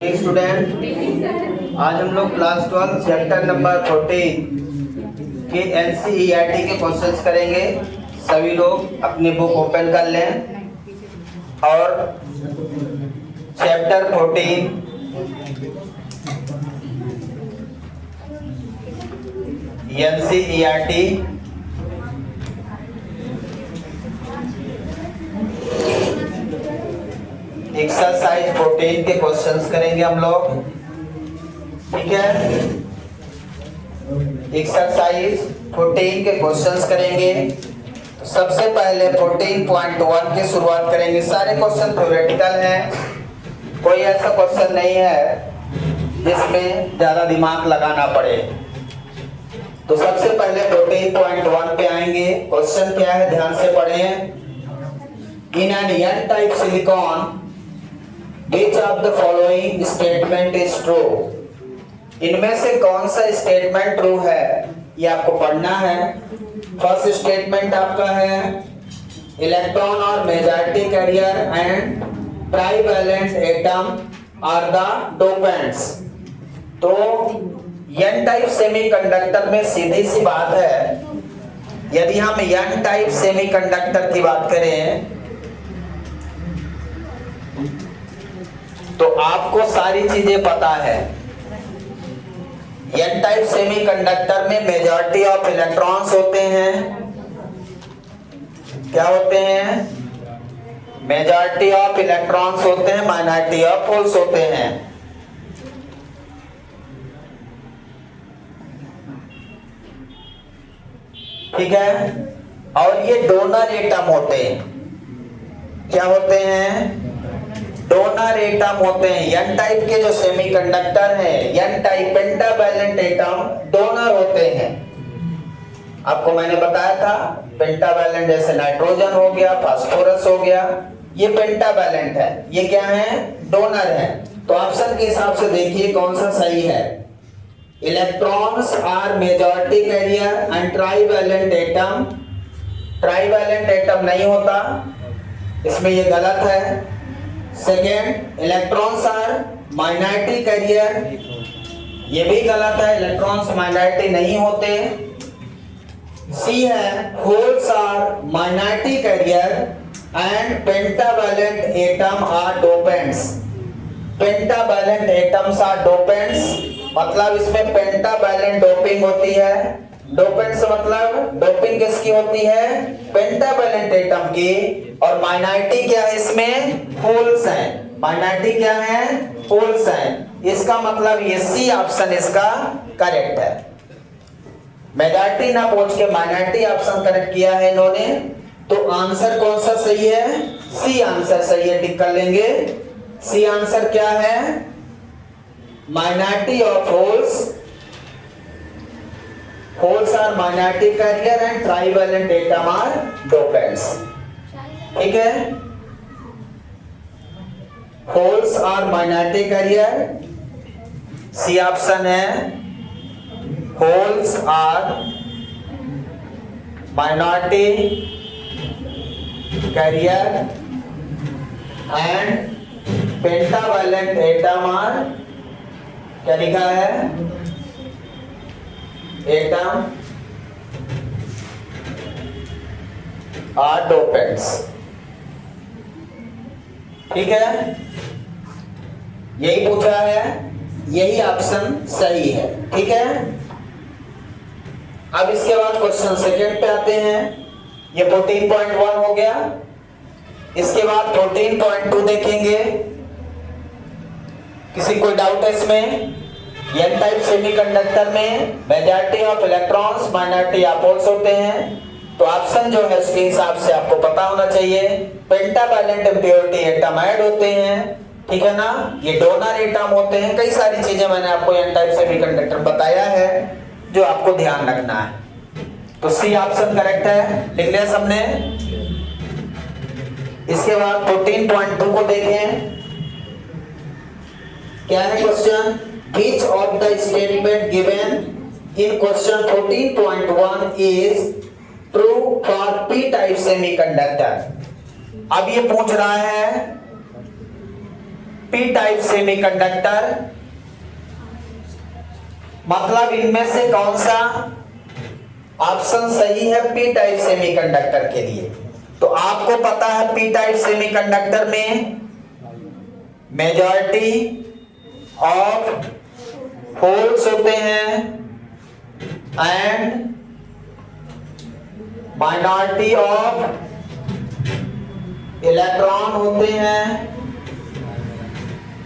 Student, आज हम लोग क्लास 12 चैप्टर नंबर 14 के NCERT के क्वेश्चंस करेंगे। सभी लोग अपनी बुक ओपन कर लें और चैप्टर 14 NCERT एक्सरसाइज 14 के क्वेश्चंस करेंगे हम लोग। ठीक है, एक्सरसाइज 14 के क्वेश्चंस करेंगे। सबसे पहले 14.1 की शुरुआत करेंगे। सारे क्वेश्चन थ्योरेटिकल हैं, कोई ऐसा क्वेश्चन नहीं है जिसमें ज्यादा दिमाग लगाना पड़े। तो सबसे पहले 14.1 पे आएंगे। क्वेश्चन क्या है, ध्यान से पढ़ें। In an N type silicon Which of the following statement is true? इनमें से कौन सा स्टेटमेंट ट्रू है, ये आपको पढ़ना है। फर्स्ट स्टेटमेंट आपका है इलेक्ट्रॉन और majority carrier and trivalent atom are the dopants. तो एन टाइप सेमीकंडक्टर में सीधी सी बात है, यदि हम एन टाइप सेमीकंडक्टर की बात करें तो आपको सारी चीजें पता है। एन टाइप सेमीकंडक्टर में मेजॉरिटी ऑफ इलेक्ट्रॉन्स होते हैं। क्या होते हैं? मेजॉरिटी ऑफ इलेक्ट्रॉन्स होते हैं, माइनॉरिटी ऑफ होल्स होते हैं। ठीक है, और ये डोनर एटम होते हैं। क्या होते हैं? डोनर एटम होते हैं। एन टाइप के जो सेमीकंडक्टर हैं, N type pentavalent atom donor होते हैं। आपको मैंने बताया था पेंटावैलेंट जैसे नाइट्रोजन हो गया, फास्फोरस हो गया, ये पेंटावैलेंट है। ये क्या है? डोनर है। तो ऑप्शन के हिसाब से देखिए कौन सा सही है। Electrons are majority carrier and trivalent atom. Trivalent atom नहीं होता, इसमें ये गलत है। Second, electrons are minority carrier, ये भी गलत है, इलेक्ट्रॉन्स माइनॉरिटी नहीं होते। सी है holes are minority carrier and pentavalent atom are dopants. Pentavalent atoms are dopants, मतलब इसमें पेंटावैलेंट डोपिंग होती है। डोपेंट्स मतलब डोपिंग किसकी होती है? पेंटावैलेंट एटम की। और माइनॉरिटी क्या है इसमें? होल्स हैं। माइनॉरिटी क्या है? होल्स हैं। इसका मतलब ये सी ऑप्शन इसका करेक्ट है। मेजॉरिटी ना पूछ के माइनॉरिटी ऑप्शन करेक्ट किया है इन्होंने। तो आंसर कौन सा सही है? सी आंसर सही है, टिक कर लेंगे। सी आंसर क्या है? Minority of holes, holes are minority carrier and trivalent atom are dopants. ठीक है, holes are minority carrier, C option है। Holes are minority carrier and pentavalent atom are, क्या लिखा है? Atom are dopants. ठीक है, यही पूछा है, यही ऑप्शन सही है। ठीक है, अब इसके बाद क्वेश्चन सेकंड पे आते हैं। ये 14.1 हो गया। इसके बाद 14.2 देखेंगे। किसी कोई डाउट है इसमें? एन टाइप सेमीकंडक्टर में majority of electrons minority of holes होते हैं। तो ऑप्शन जो है उसके हिसाब से आपको पता होना चाहिए। पेंटावैलेंट इम्प्योरिटी एटम ऐड होते हैं, ठीक है ना। ये डोनर एटम होते हैं। कई सारी चीजें मैंने आपको एन टाइप सेमीकंडक्टर बताया है जो आपको ध्यान रखना है। तो सी ऑप्शन करेक्ट है, लिख लिया सबने। इसके बाद 14.2 को देखें। क्या है question? Which of the statement given in question 14.1 is true for p-type semiconductor? अब ये पूछ रहा है पी टाइप सेमीकंडक्टर, मतलब इनमें से कौन सा ऑप्शन सही है पी टाइप सेमीकंडक्टर के लिए। तो आपको पता है पी टाइप सेमीकंडक्टर में मेजॉरिटी ऑफ होल्स होते हैं एंड माइनॉरिटी ऑफ इलेक्ट्रॉन होते हैं,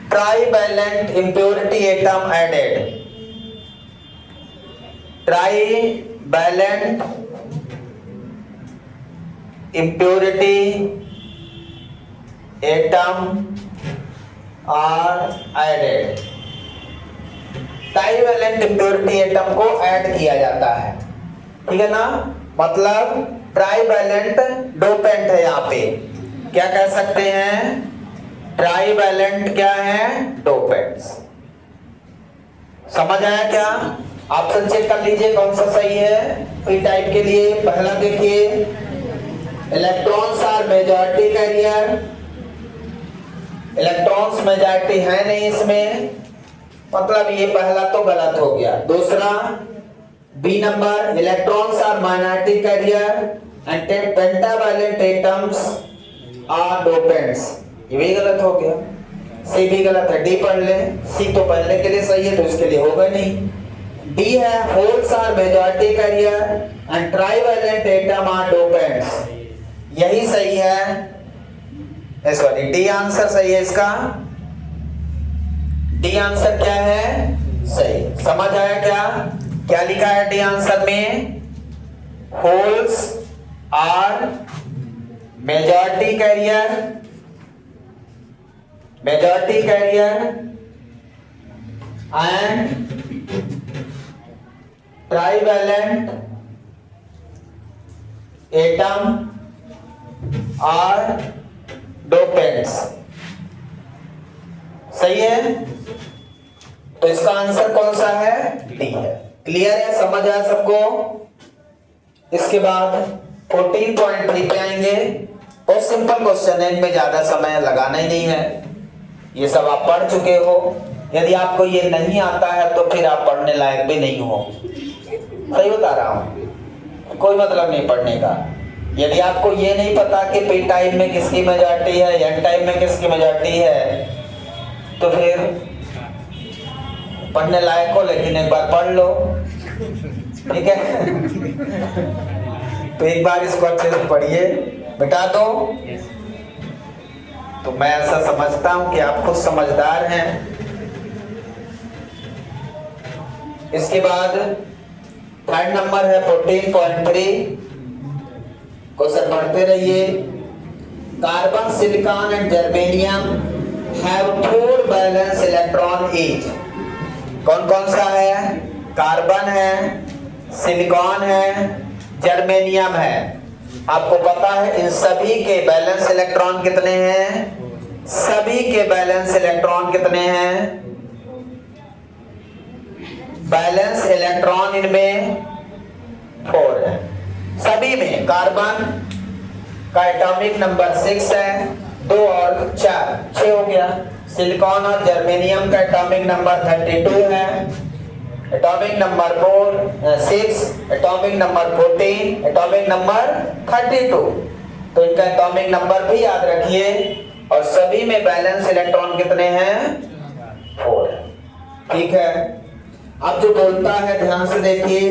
trivalent impurity atom added, trivalent impurity atom are added, trivalent impurity atom को ऐड किया जाता है, ठीक है ना। मतलब ट्राईवैलेंट डोपेंट है, यहाँ पे क्या कह सकते हैं, ट्राईवैलेंट क्या है, डोपेंट्स। समझ आया क्या? ऑप्शन चेक कर लीजिए कौन सा सही है पी टाइप के लिए। पहला देखिए, electrons are majority carrier, electrons majority है नहीं इसमें, मतलब ये पहला तो गलत हो गया। दूसरा B number, electrons are minority carrier and pentavalent atoms are dopants, ये भी गलत हो गया। सी भी गलत है, डी पढ़ ले। सी तो पहले के लिए सही है तो इसके लिए होगा नहीं। डी है, holes are majority carrier and trivalent atom are dopants, यही सही है। सॉरी, डी आंसर सही है इसका। डी आंसर क्या है, सही। समझ आया क्या? क्या लिखा है डी आंसर में, holes are majority carrier, majority carrier and trivalent atom are dopants, सही है। तो इसका आंसर कौन सा है, डी है। क्लियर है, समझ आया सबको? इसके बाद 14.3 पे आएंगे। बहुत सिंपल क्वेश्चन है, इनमें ज्यादा समय लगाना ही नहीं है, ये सब आप पढ़ चुके हो। यदि आपको ये नहीं आता है तो फिर आप पढ़ने लायक भी नहीं हो, सही बता रहा हूं, कोई मतलब नहीं पढ़ने का। यदि आपको ये नहीं पता कि पी टाइप में किसकी मेजॉरिटी है, एन टाइप में किसकी मेजॉरिटी है, तो फिर पढ़ने लायक हो, लेकिन एक बार पढ़ लो, ठीक है। तो एक बार इसको अच्छे से पढ़िए, मिटा दो। तो मैं ऐसा समझता हूं कि आप खुद समझदार हैं। इसके बाद थर्ड नंबर है 14.3, क्वेश्चन पढ़ते रहिए। Carbon, silicon and germanium have 4 valence electron each. कौन कौन सा है? कार्बन है, सिलिकॉन है, जर्मेनियम है। आपको पता है इन सभी के बैलेंस इलेक्ट्रॉन कितने हैं? सभी के बैलेंस इलेक्ट्रॉन कितने हैं? बैलेंस इलेक्ट्रॉन इनमें 4 है, सभी में। कार्बन का एटॉमिक नंबर 6 है, 2 और 4 6 हो गया। सिलिकॉन और जर्मेनियम का एटॉमिक नंबर 32 है, atomic number 6, atomic number 14, atomic number 32। तो इनका एटॉमिक नंबर भी याद रखिए, और सभी में बैलेंस इलेक्ट्रॉन कितने हैं? 4 है, ठीक है। अब जो बोलता है ध्यान से देखिए,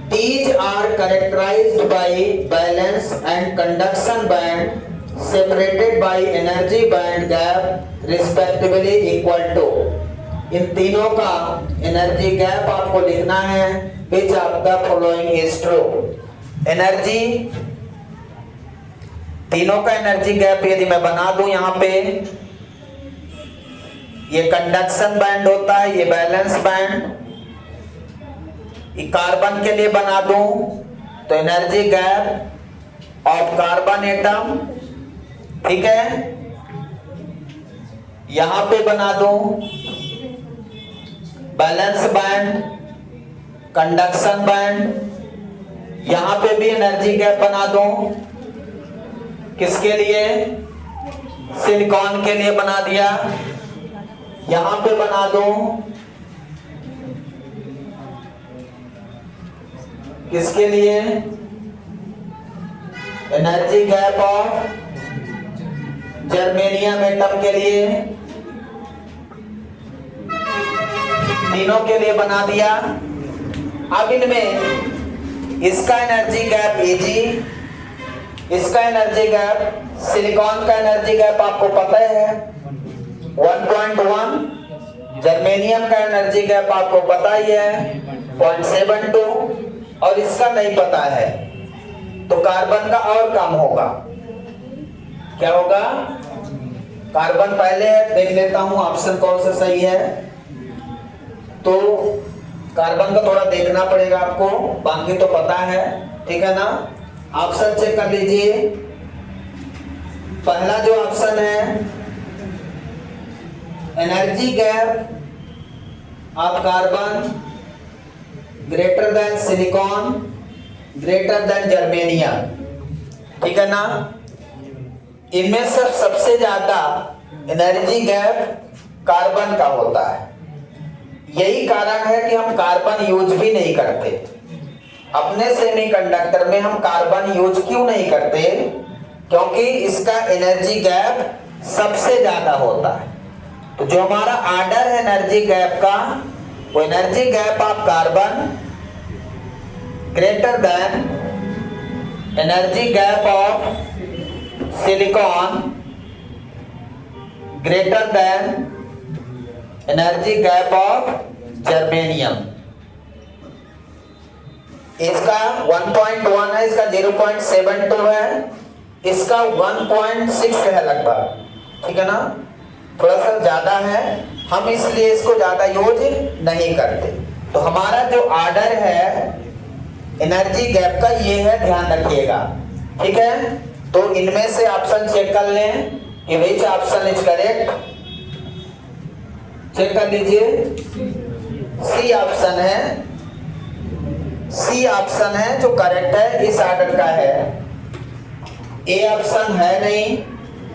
these are characterized by valence and conduction band separated by energy band gap respectively equal to। इन तीनों का एनर्जी गैप आपको लिखना है, which of the following is true। Energy, तीनों का एनर्जी गैप यदि मैं बना दूं यहां पे, ये कंडक्शन बैंड होता है, ये बैलेंस बैंड, कार्बन के लिए बना दूं तो energy gap of carbon atom, ठीक है। यहां पे बना दूं बैलेंस बैंड, कंडक्शन बैंड, यहां पे भी एनर्जी गैप बना दूं, किसके लिए? सिलिकॉन के लिए बना दिया, यहां पे बना दो किसके लिए, energy gap of germanium atom के लिए, तीनों के लिए बना दिया। अब इनमें इसका एनर्जी गैप Ag, इसका एनर्जी गैप, सिलिकॉन का एनर्जी गैप आपको पता है 1.1, जर्मेनियम का एनर्जी गैप आपको पता ही है 0.72, और इसका नहीं पता है, तो कार्बन का और कम होगा। क्या होगा? कार्बन पहले है, देख लेता हूं ऑप्शन कौन सा सही है। तो कार्बन का थोड़ा देखना पड़ेगा आपको, बाकी तो पता है, ठीक है ना। ऑप्शन चेक कर लीजिए। पहला जो ऑप्शन है, energy gap of carbon greater than silicon greater than germanium, ठीक है ना। इनमें से सबसे ज्यादा एनर्जी गैप कार्बन का होता है। यही कारण है कि हम कार्बन यूज भी नहीं करते अपने सेमीकंडक्टर में। हम कार्बन यूज क्यों नहीं करते? क्योंकि इसका एनर्जी गैप सबसे ज्यादा होता है। तो जो हमारा ऑर्डर है एनर्जी गैप का, वो energy gap of carbon greater than energy gap of silicon greater than energy gap of germanium. इसका 1.1 है, इसका 0.72 है, इसका 1.6 है लगभग, ठीक है ना। थोड़ा सा ज्यादा है, हम इसलिए इसको ज्यादा यूज नहीं करते। तो हमारा जो ऑर्डर है एनर्जी गैप का ये है, ध्यान रखिएगा, ठीक है। तो इनमें से ऑप्शन चेक कर लें कि which option is correct. Check कर लीजिए, सी ऑप्शन है, सी ऑप्शन है जो करेक्ट है, इस ऑर्डर का है। ए ऑप्शन है नहीं,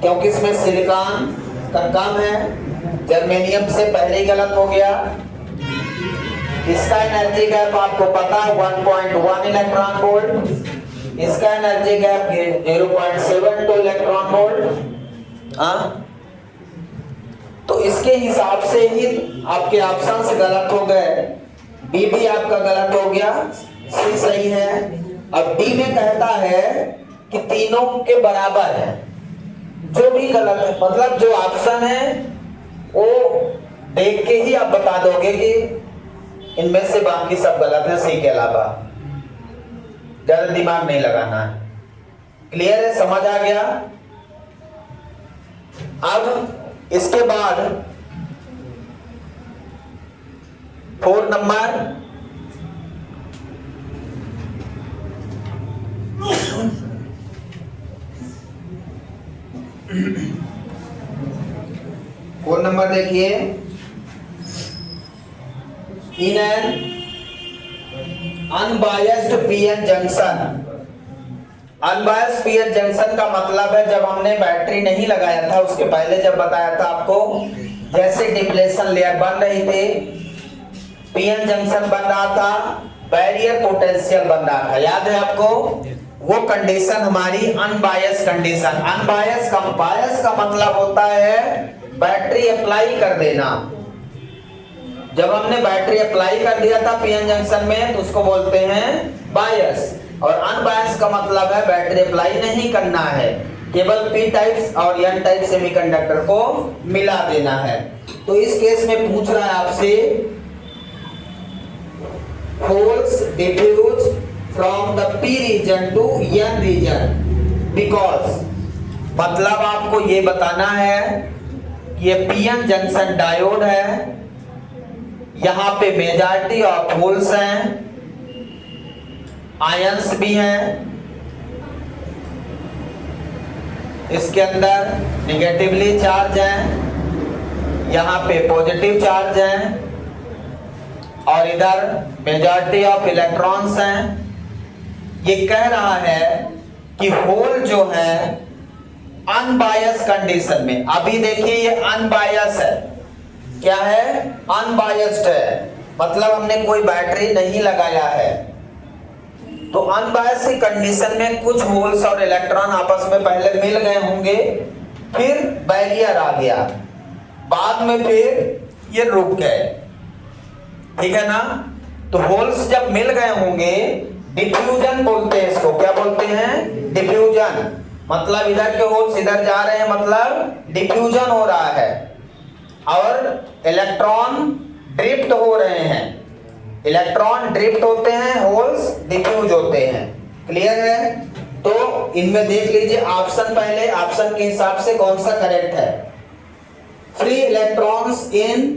क्योंकि इसमें सिलिकॉन का कम है, जर्मेनियम से पहले ही गलत हो गया। इसका एनर्जी गैप आपको पता है 1.1 इलेक्ट्रॉन वोल्ट, इसका एनर्जी गैप 0.72 इलेक्ट्रॉन वोल्ट। हाँ, तो इसके हिसाब से ही आपके ऑप्शन से गलत हो गए। बी भी आपका गलत हो गया, सी सही है। अब डी में कहता है कि तीनों के बराबर है, जो भी गलत है, मतलब जो ऑप्शन है वो देख के ही आप बता दोगे कि इनमें से बाकी सब गलत है, सी के अलावा। ज्यादा दिमाग नहीं लगाना है। क्लियर है? समझ आ गया? अब इसके बाद 4 नंबर, देखिए, in an unbiased PN junction. Unbiased PN junction का मतलब है, जब हमने बैटरी नहीं लगाया था उसके पहले जब बताया था आपको, जैसे डिप्लेशन लेयर बन रही थी, पीएन जंक्शन बन रहा था, बैरियर पोटेंशियल बन रहा था, याद है आपको? वो कंडीशन हमारी अनबायस कंडीशन। अनबायस का, बायस का मतलब होता है बैटरी अप्लाई कर देना। जब हमने बैटरी अप्लाई कर दिया था पीएन जंक्शन में, तो उसको बोलते हैं बायस। और अनबायस का मतलब है बैटरी अप्लाई नहीं करना है, केवल पी टाइप्स और एन टाइप सेमीकंडक्टर को मिला देना है। तो इस केस में पूछ रहा है आपसे, holes diffuse from the P region to N region because, मतलब आपको ये बताना है कि ये पीएन जंक्शन डायोड है, यहां पे मेजॉरिटी ऑफ होल्स हैं, आयंस भी हैं, इसके अंदर निगेटिवली चार्ज है, यहां पे पॉजिटिव चार्ज है, और इधर मेजॉरिटी ऑफ इलेक्ट्रॉन्स हैं। ये कह रहा है कि होल जो है अनबायस कंडीशन में। अभी देखिए ये अनबायस है, क्या है, अनबायस्ड है, मतलब हमने कोई बैटरी नहीं लगाया है। तो अनबायस की कंडीशन में कुछ होल्स और इलेक्ट्रॉन आपस में पहले मिल गए होंगे, फिर बैरियर आ गया, बाद में फिर ये रुक गए, ठीक है ना। तो होल्स जब मिल गए होंगे, डिफ्यूजन बोलते हैं इसको, क्या बोलते हैं, डिफ्यूजन। मतलब इधर के होल्स इधर जा रहे हैं, मतलब डिफ्यूजन हो रहा है, और इलेक्ट्रॉन ड्रिफ्ट हो रहे हैं। इलेक्ट्रॉन ड्रिफ्ट होते हैं, होल्स डिफ्यूज होते हैं। क्लियर है। तो इनमें देख लीजिए ऑप्शन, पहले ऑप्शन के हिसाब से कौन सा करेक्ट है। Free electrons in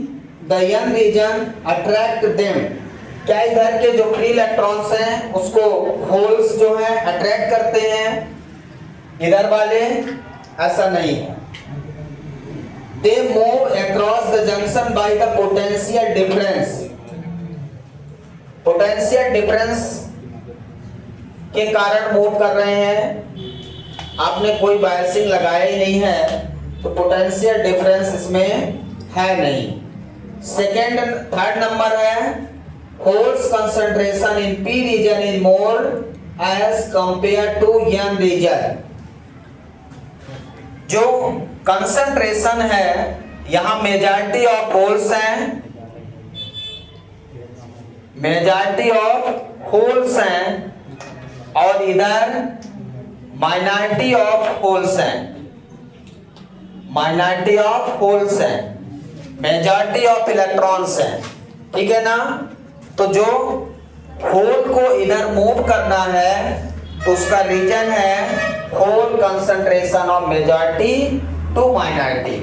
the n region attract them. क्या इधर के जो फ्री इलेक्ट्रॉन्स हैं उसको होल्स जो है अट्रैक्ट करते हैं, इधर वाले ऐसा नहीं है। They move across the junction by the potential difference. Potential difference के कारण मूव कर रहे हैं। आपने कोई बायसिंग लगाया ही नहीं है, तो पोटेंशियल डिफरेंस इसमें है नहीं। सेकेंड, थर्ड नंबर है holes concentration in P region is more as compare to n region. जो कंसंट्रेशन है, यहां मेजॉरिटी ऑफ होल्स हैं, मेजॉरिटी ऑफ होल्स हैं, और इधर माइनॉरिटी ऑफ होल्स हैं, माइनॉरिटी ऑफ होल्स हैं, मेजॉरिटी ऑफ इलेक्ट्रॉन्स हैं, ठीक है ना। तो जो होल को इधर मूव करना है, तो उसका रीजन है hole concentration of majority to minority,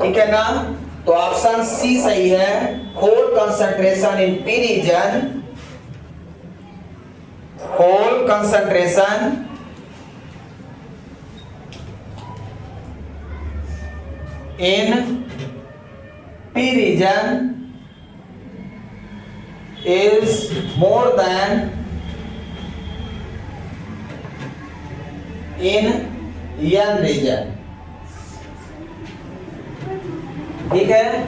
ठीक है ना। तो ऑप्शन सी सही है, hole concentration in P region, hole concentration in P region is more than in N region। ठीक है,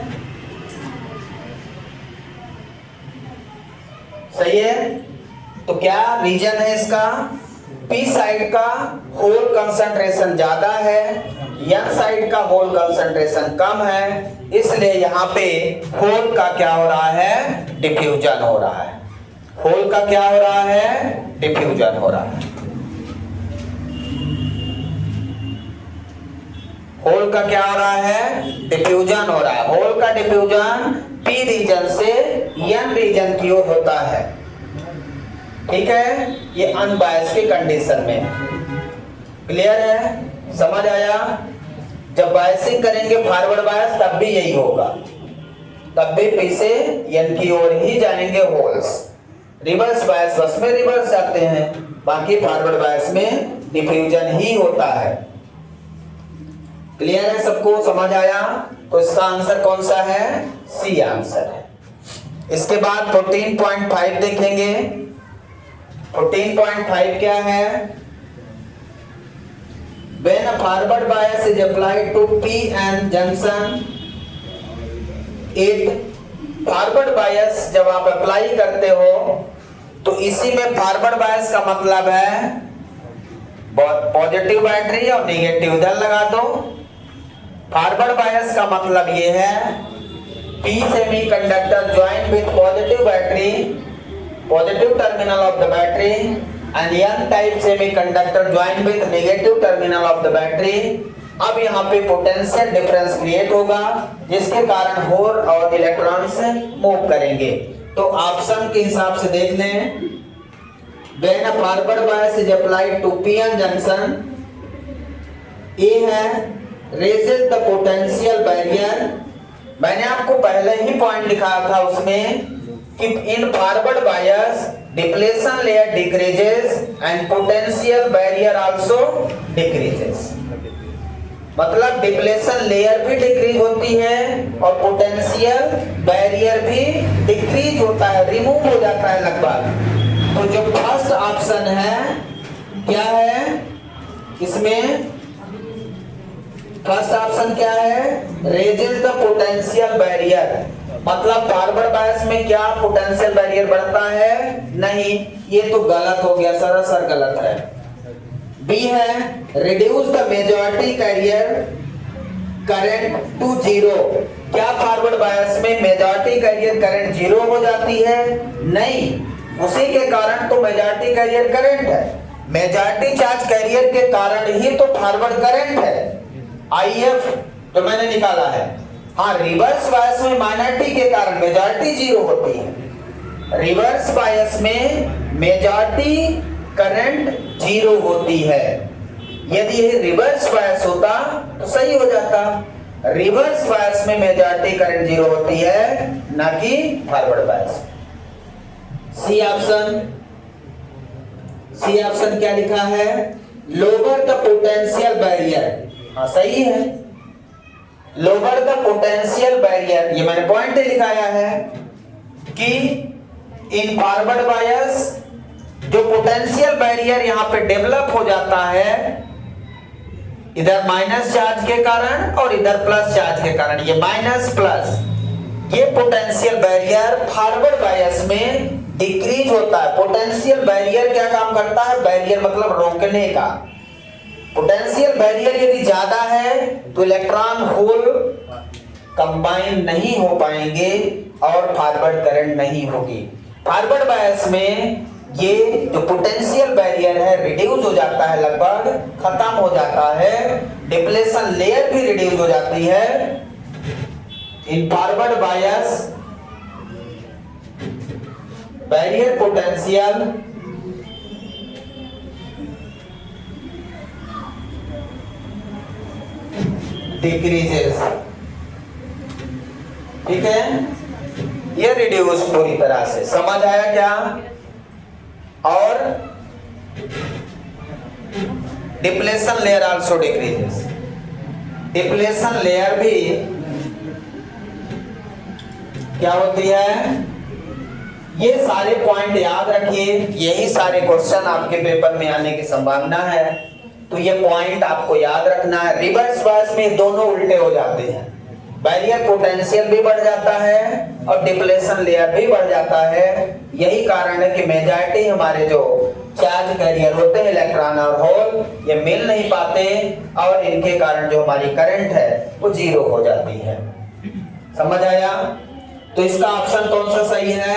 सही है। तो क्या रीजन है इसका, पी साइड का होल कंसंट्रेशन ज्यादा है, एन साइड का होल कंसंट्रेशन कम है, इसलिए यहाँ पे होल का क्या हो रहा है, डिफ्यूजन हो रहा है। होल का क्या हो रहा है, डिफ्यूजन हो रहा है। होल का क्या हो रहा है, डिफ्यूजन हो रहा है। होल का डिफ्यूजन पी रीजन से एन रीजन की ओर होता है, ठीक है। ये अनबायस की कंडीशन में। क्लियर है, समझ आया। जब बायसिंग करेंगे फॉरवर्ड बायस, तब भी यही होगा, तब भी पी से एन की ओर ही जाएंगे होल्स। रिवर्स बायस बस में रिवर्स जाते हैं, बाकी फॉरवर्ड बायस में डिफ्यूजन ही होता है। क्लियर है, सबको समझ आया। तो इसका आंसर कौन सा है, सी आंसर है। इसके बाद 14.5 देखेंगे। 14.5 क्या है, when a forward bias is applied to p-n junction, it forward bias जब आप अप्लाई करते हो, तो इसी में फॉरवर्ड बायस का मतलब है पॉजिटिव बैटरी और नेगेटिव इधर लगा दो। फॉरवर्ड बायस का मतलब ये है P semiconductor join with positive battery, positive terminal of the battery, and n type semiconductor joined with negative terminal of the battery। अब यहाँ पे पोटेंशियल डिफरेंस क्रिएट होगा, जिसके कारण होल और इलेक्ट्रॉन्स मूव करेंगे। तो ऑप्शन के हिसाब से देख लें, when a forward bias is applied to p-n junction, A है raises the potential barrier। मैंने आपको पहले ही पॉइंट लिखा था उसमें कि in forward bias depletion layer decreases and potential barrier also decreases। मतलब डिप्लेशन लेयर भी डिक्रीज होती है और पोटेंशियल बैरियर भी डिक्रीज होता है, रिमूव हो जाता है लगभग। तो जो फर्स्ट ऑप्शन है क्या है, इसमें फर्स्ट ऑप्शन क्या है, रेजेस द पोटेंशियल बैरियर, मतलब फॉरवर्ड बायस में क्या पोटेंशियल बैरियर बढ़ता है, नहीं, ये तो गलत हो गया, सरासर गलत है। बी है reduce the majority carrier current to zero, क्या फॉरवर्ड बायस में मेजॉरिटी कैरियर करंट जीरो हो जाती है, नहीं, उसी के कारण तो मेजॉरिटी कैरियर करंट है, मेजॉरिटी चार्ज कैरियर के कारण ही तो फॉरवर्ड करंट है, आईएफ तो मैंने निकाला है। हाँ, रिवर्स बायस में माइनॉरिटी के कारण मेजॉरिटी जीरो होती है, रिवर्स बायस में मेजॉरिटी करंट जीरो होती है। यदि ये रिवर्स बायस होता तो सही हो जाता, रिवर्स बायस में मेजॉरिटी करंट जीरो होती है, ना कि forward bias. C option, C option क्या लिखा है, लोअर द पोटेंशियल बैरियर, हाँ सही है, लोअर द पोटेंशियल बैरियर, ये मैंने पॉइंट लिखाया है कि इन फॉरवर्ड बायस जो पोटेंशियल बैरियर यहां पे डेवलप हो जाता है, इधर माइनस चार्ज के कारण और इधर प्लस चार्ज के कारण, ये माइनस प्लस, ये पोटेंशियल बैरियर फॉरवर्ड बायस में डिक्रीज होता है। पोटेंशियल बैरियर क्या काम करता है, बैरियर मतलब रोकने का, पोटेंशियल बैरियर यदि ज्यादा है तो इलेक्ट्रॉन होल कंबाइन नहीं हो पाएंगे और फॉरवर्ड करंट नहीं होगी। फॉरवर्ड बायस में ये जो पोटेंशियल बैरियर है रिड्यूस हो जाता है, लगभग खत्म हो जाता है, डिप्लेशन लेयर भी रिड्यूस हो जाती है। In forward bias barrier potential decreases, ठीक है, ये रिड्यूस पूरी तरह से, समझ आया क्या? और depletion layer also decreases, depletion layer भी क्या होती है, ये सारे पॉइंट याद रखिए, यही सारे क्वेश्चन आपके पेपर में आने की संभावना है, तो ये पॉइंट आपको याद रखना है। रिवर्स बायस में दोनों उल्टे हो जाते हैं, बैरियर पोटेंशियल भी बढ़ जाता है और डिप्लेशन लेयर भी बढ़ जाता है। यही कारण है कि मेजॉरिटी हमारे जो चार्ज कैरियर होते हैं इलेक्ट्रॉन और होल, ये मिल नहीं पाते और इनके कारण जो हमारी करंट है वो जीरो हो जाती है। समझ आया? तो इसका ऑप्शन कौन सा सही है?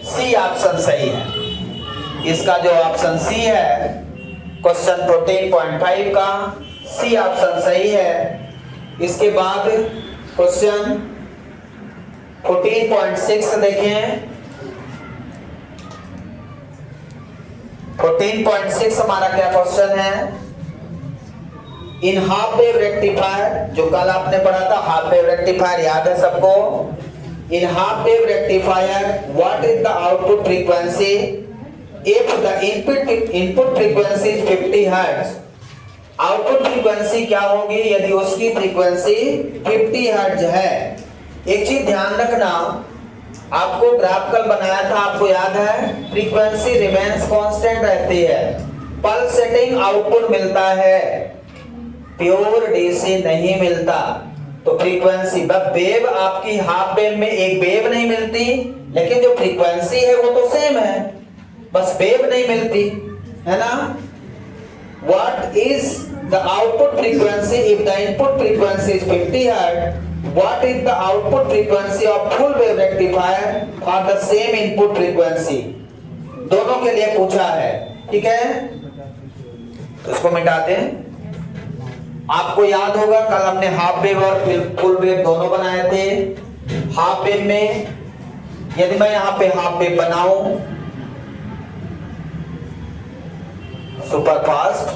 सी ऑप्शन सही है। इसका जो ऑप्शन सी है क्वेश्चन 14.5 का, सी ऑप्शन सही है। इसके बाद क्वेश्चन 14.6 देखें। 14.6 हमारा क्या क्वेश्चन है? इन हाफ वेव रेक्टिफायर, जो कल आपने पढ़ा था हाफ वेव रेक्टिफायर, याद है सबको? In half wave rectifier what is the output frequency if the input frequency is 50 hertz? Output frequency क्या होगी यदि उसकी फ्रीक्वेंसी 50 हर्ट्ज है? एक चीज ध्यान रखना, आपको ग्राफ कल बनाया था, आपको याद है, फ्रीक्वेंसी रिमेन्स कांस्टेंट रहती है, पल्स सेटिंग आउटपुट मिलता है, प्योर डीसी नहीं मिलता। तो फ्रीक्वेंसी वेव आपकी हाफ वेव में एक वेव नहीं मिलती, लेकिन जो फ्रीक्वेंसी है वो तो सेम है, बस वेव नहीं मिलती है ना। What is the output frequency if the input frequency is 50 Hz? What is the output frequency of full wave rectifier for the same input frequency? दोनों के लिए पूछा है, ठीक है, तो इसको मिटा दें। आपको याद होगा कल हमने हाफ वेव और फुल वेव दोनों बनाए थे। हाफ वेव में यदि मैं यहाँ पे हाफ वेव बनाऊं सुपर फास्ट,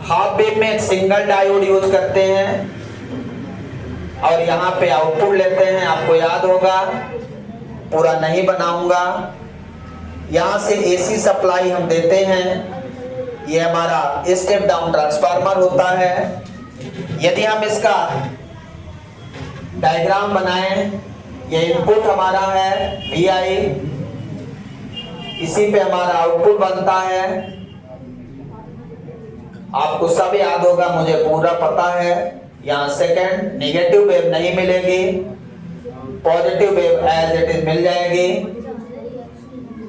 हाफ वेव में एक सिंगल डायोड यूज करते हैं और यहाँ पे आउटपुट लेते हैं। आपको याद होगा, पूरा नहीं बनाऊंगा। यहाँ से एसी सप्लाई हम देते हैं, ये हमारा स्टेप डाउन ट्रांसफार्मर होता है। यदि हम इसका डायग्राम बनाएं, ये इनपुट हमारा है VI, इसी पे हमारा आउटपुट बनता है। आपको सब याद होगा, मुझे पूरा पता है। यहाँ सेकंड नेगेटिव वेव नहीं मिलेगी, positive wave as it is मिल जाएगी।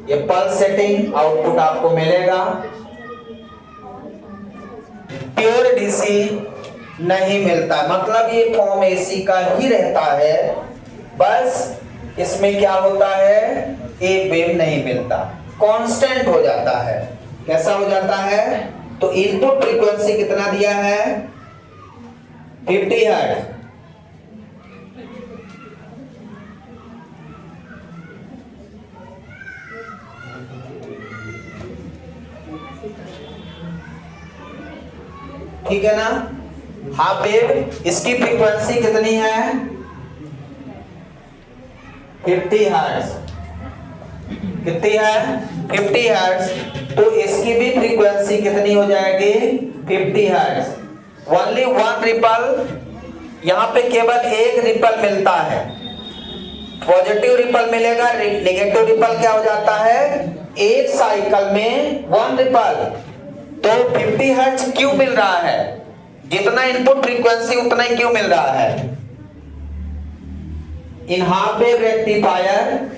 ये पल्स सेटिंग आउटपुट आपको मिलेगा। प्योर डीसी नहीं मिलता, मतलब ये फॉर्म एसी का ही रहता है, बस इसमें क्या होता है, एक वेव नहीं मिलता, कांस्टेंट हो जाता है। कैसा हो जाता है? तो इनपुट फ्रीक्वेंसी कितना दिया है? 50 हर्ट्ज। ठीक है ना? हाफ वेव, इसकी फ्रीक्वेंसी कितनी है? 50 हर्ट्ज। कितनी है? 50 हर्ट्ज। तो इसकी भी फ्रीक्वेंसी कितनी हो जाएगी? 50 हर्ट्ज। ओनली वन रिपल, यहां पे केवल एक रिपल मिलता है। पॉजिटिव रिपल मिलेगा, नेगेटिव रिपल क्या हो जाता है? एक साइकिल में वन रिपल। तो 50 हर्ट्ज क्यों मिल रहा है? जितना इनपुट फ्रीक्वेंसी उतना ही क्यों मिल रहा है? In half wave rectifier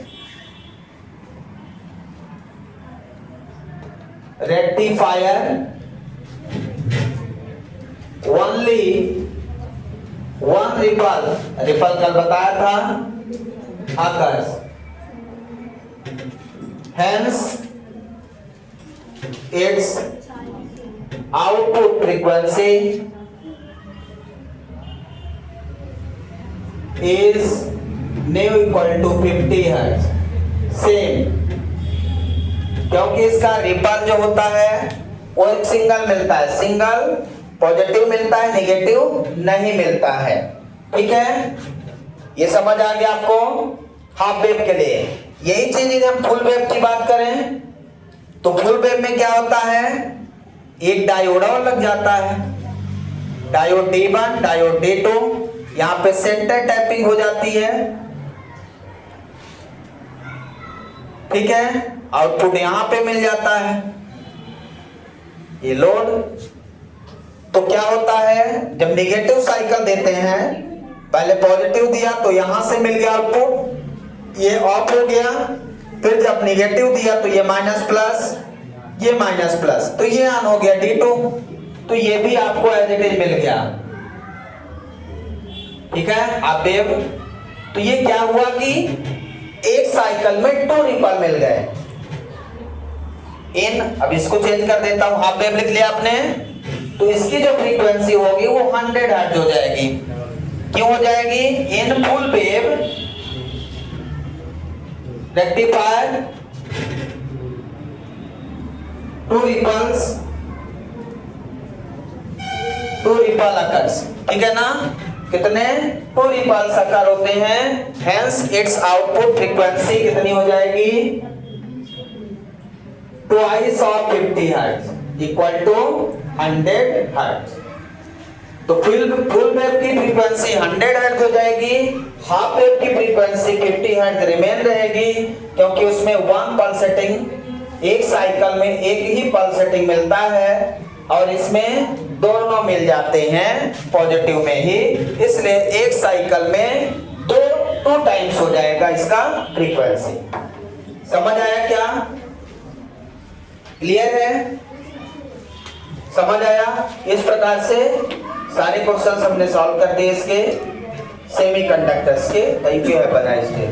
only one ripple कल बताया था, occurs. Hence its output frequency is nu equal to 50 Hz. Same, क्योंकि इसका रिपल जो होता है वो एक सिंगल मिलता है, सिंगल पॉजिटिव मिलता है, नेगेटिव नहीं मिलता है। ठीक है, ये समझ आ गया आपको हाफ वेव के लिए। यही चीज हम फुल वेव की बात करें तो फुल वेव में क्या होता है, एक डायोड और लग जाता है, डायोड D1, डायोड D2, यहां पे सेंटर टैपिंग हो जाती है। ठीक है, आउटपुट यहां पे मिल जाता है, ये लोड। तो क्या होता है, जब नेगेटिव साइकिल देते हैं, पहले पॉजिटिव दिया तो यहां से मिल गया आउटपुट, ये ऑफ हो गया, फिर जब नेगेटिव दिया तो ये माइनस प्लस, ये माइनस प्लस, तो ये ऑन हो गया D2, तो ये भी आपको एज इट इज मिल गया। ठीक है, आप वेव, तो ये क्या हुआ कि एक साइकिल में 2 रिपल मिल गए। अब इसको चेंज कर देता हूं, हाफ वेव लिख लिया आपने, तो इसकी जो फ्रीक्वेंसी होगी वो 100 हर्ट्ज हो जाएगी। क्यों हो जाएगी? In full wave rectifier 2 ripple occurs. ठीक है ना, कितने? 2 रिपल्स अकर होते हैं। हेंस इट्स आउटपुट फ्रीक्वेंसी कितनी हो जाएगी? Twice of 50 hertz equal to 100 hertz. तो फुल वेव की फ्रीक्वेंसी 100 हर्ट्ज हो जाएगी, हाफ वेव की फ्रीक्वेंसी 50 हर्ट्ज रिमेन रहेगी, क्योंकि उसमें वन पल्सेटिंग, एक साइकिल में एक ही पल्सेटिंग मिलता है, और इसमें दोनों मिल जाते हैं पॉजिटिव में ही, इसलिए एक साइकिल में 2 टाइम्स हो जाएगा इसका फ्रीक्वेंसी। समझ आया क्या? क्लियर है? समझ आया? इस प्रकार से सारे क्वेश्चंस हमने सॉल्व कर दिए इसके सेमीकंडक्टर्स के। Thank you, have a nice day.